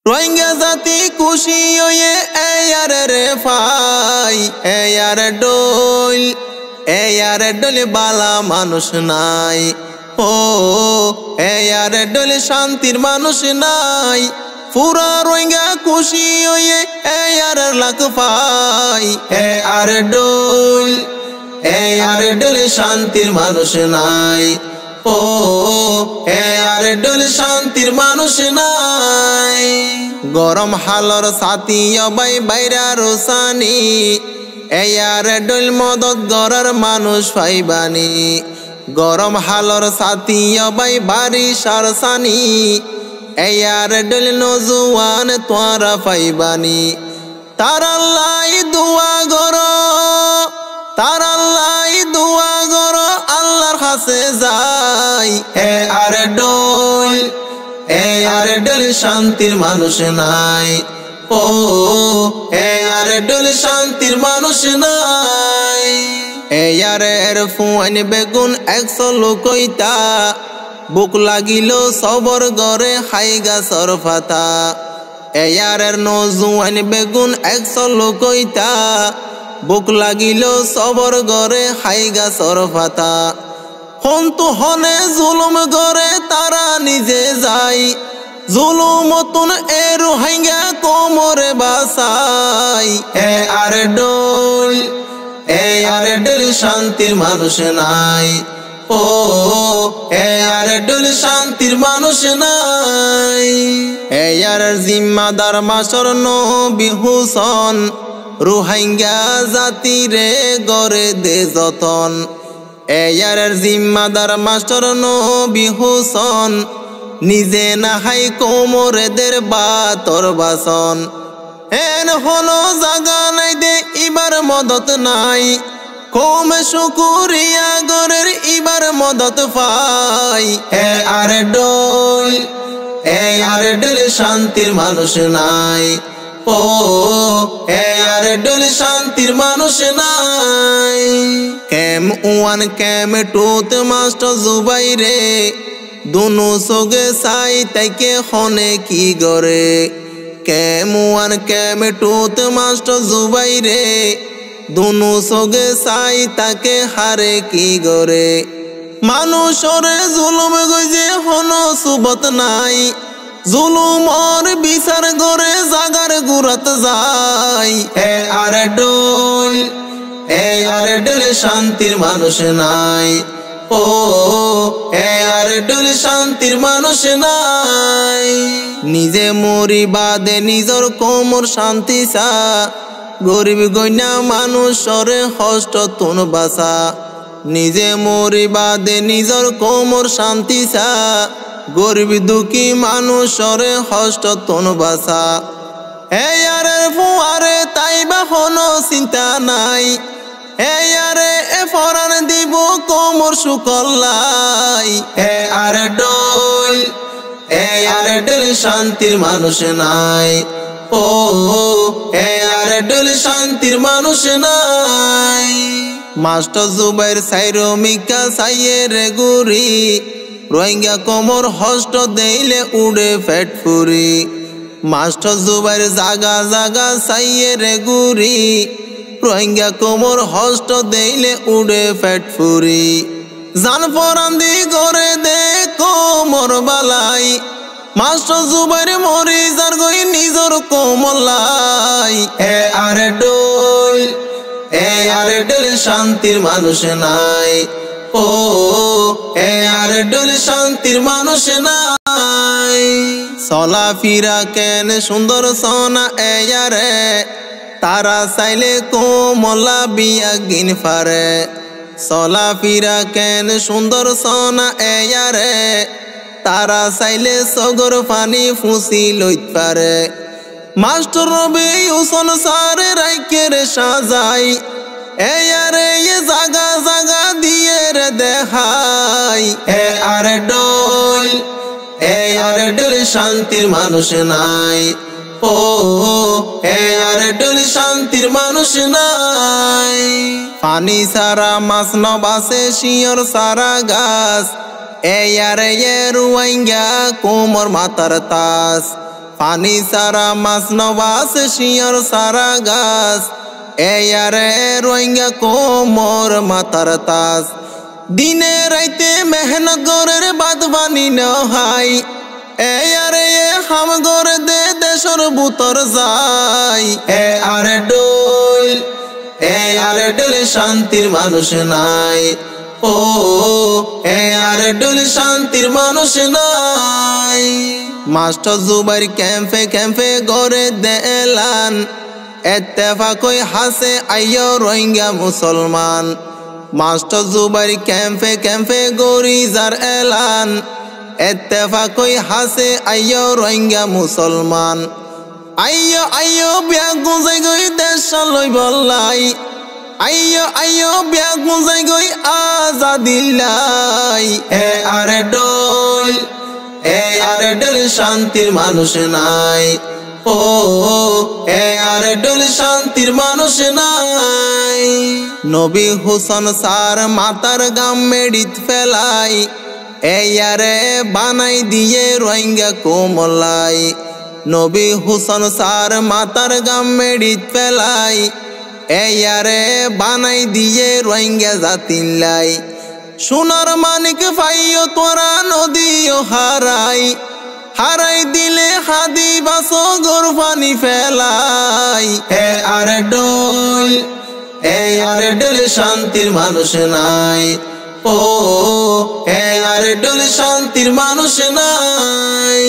রোহিঙ্গা জাতি খুশি হয়ে এয়ারে ফাই এয়ারে ডোল বালা মানুষ নাই। ও এয়ারে ডোল শান্তির মানুষ নাই। পুরা রোহিঙ্গা খুশি হয়ে এয়ারে লাখ পাই। এয়ারে ডোল শান্তির মানুষ নাই। ও এয়ারে ডোল শান্তির মানুষ নাই। গরম হালর সাথী অবাই বাইরা রোসানি এয়ারে ডোল মদত গড়ার মানুষ পাইবানি। গরম হালর সাথী অবাই বাড়ি সারসানি এয়ারে ডোল নজুয়ান তোয়ারা পাইবানি। তারাল্লাই দুয়া গর তারাল্লাই দুয়া গর আল্লাহর কাছে যাই। এয়ারে ডোল শান্তির মানুষ নাই। ও এয়ারে ডোল শান্তির মানুষ নাই। এয়ারের ফুয়াইন বেগুন 100 লোকইতা বুক লাগিল সবর গরে খাইগা সরফাতা। এয়ারের নজুয়াইন বেগুন 100 লোকইতা বুক লাগিল সবর গরে খাইগা সরফাতা। হন্তু হনে জুলুম গরে তারা নিজে যাই। জুলুমতুন এ রোহিঙ্গা কোমরে বাসাই। এয়ারে ডোল শান্তির মানুষ নাই। ও এয়ারে ডোল শান্তির মানুষ নাই। এয়ারের জিম্মাদার মাসর নবী হুসন রোহিঙ্গা জাতিরে গড়ে দে যতন। এয়ারের জিম্মাদার মাস্টার নবী হুসন নিজে নাহাই কোমরেদের বাতর বাসন। এন হলো জাগা নাই দে ইবার মদত নাই। কমে শুকুরিয়া গরের ইবার মদত পাই। এয়ারে ডোল শান্তির মানুষ নাই। ও এয়ারে ডোল শান্তির মানুষ নাই। ক্যাম 1 ক্যাম 2 মাস্টার জুবাইরে দুনু সগে সাই তাইকে হনে কি গরে। ক্যাম 1 ক্যাম 2 মাস্টার জুবাইরে দুনু সগে সাই তাকে হারে কি গরে। মানুষরে জুলুম গইজে হন সুবত নাই। জুলুমর বিচার গরে জাগার গুরত যাই। এয়ারে ডোল শান্তির মানুষ নাই। ও এয়ারে ডোল শান্তির মানুষ নাই। নিজে মরি বাদে নিজর কোমর শান্তি চা। গরিব গইনা মানুষরে কষ্ট তুন বাসা। নিজে মরি বাদে নিজর কোমর শান্তি চা। গরিব দুঃখী মানুষরে কষ্ট তুন বাসা। এয়ারে ফুয়ারে তাইবা হনো চিন্তা নাই। এয়ারে এ ফরান দিব কোমর শুকল্লাই। এয়ারে ডোল শান্তির মানুষ নাই। ও এয়ারে ডোল শান্তির মানুষ নাই। মাস্টার জুবাইর সাইরো মিকা সাইয়েরে গুরি রোহিঙ্গা কোমর হষ্ট দেইলে উড়ে পেট ফুরি। মাস্টার জুবাইর জাগা জাগা সাইয়েরে গুরি রোহিঙ্গা কোমর হষ্ট দেইলে উড়ে পেট ফুরি। জান পরান্দি গরে দে কোমর বালাই। মাস্টার জুবাইর মরি যার গই নিজর কোমলাই। এয়ারে ডোল শান্তির মানুষ নাই। ও এয়ারে ডোল শান্তির মানুষ নাই। চলা ফিরা কেন সুন্দর সোনা এয়ারে তারা চাইলে কোমলা বিয়া গিন ফারে। চলা ফিরা কেন সুন্দর সোনা এয়ারে তারা চাইলে সগর পানি ফুসি লইত পারে। মাস্টার রবি হুসন সারে রাইকের সাজাই। এয়ারে এ জাগা জাগা দিয়ে রে দেখাই। এয়ারে ডোল শান্তির মানুষ নাই। ও এয়ারে ডোল শান্তির মানুষ নাই। পানি সারা মাছ নবাসে শিয়র সারা গাছ। এয়ারে রোহিঙ্গা কোমর মাতার তাস। পানি সারা মাছ নবাসে শিয়র সারা গাছ এয়ারে রোহিঙ্গা কোমর মাথার তাস দিনে রাইতে মেহনত গরের বাদ বানি নহাই এয়ারে হাম গরে দে দেশর বুতর যাই আরে ডোল শান্তির মানুষ নাই ও আরে ডোল শান্তির মানুষ নাই মাস্টার জুবাইর ক্যাম্পে গড়ে দেলান এত্তেফাকই হাসে আইয়ো রোহিঙ্গা মুসলমান মাস্টার জুবাইর ক্যাম্পে গড়ি যার এলান এত্তেফাকই হাসে আইয়ো রোহিঙ্গা মুসলমান আইয়ো বিয়া গুঁজাই গই দেশ লই বললাই আইয়ো বিয়া গুঁজাই গই আজাদিল্লাই আরে ডোল শান্তির মানুষ নাই ও আরে ডোল শান্তির মানুষ নাই নবী হুসন সার মাতার গাম মেডিত ফেলাই এয়ারে বানাই দিয়ে রোহিঙ্গা কোমলাই নবী হুসন সার মাতার গাম মেডিত ফেলাই এয়ারে বানাই দিয়ে রোহিঙ্গা জাতিল্লাই সোনার মানিক পাইও তোরা নদীও হারাই দিলে হাদি বাসো গর পানি ফেলাই আরে ডোল শান্তির মানুষ নাই ও আরে ডোল শান্তির মানুষ নাই।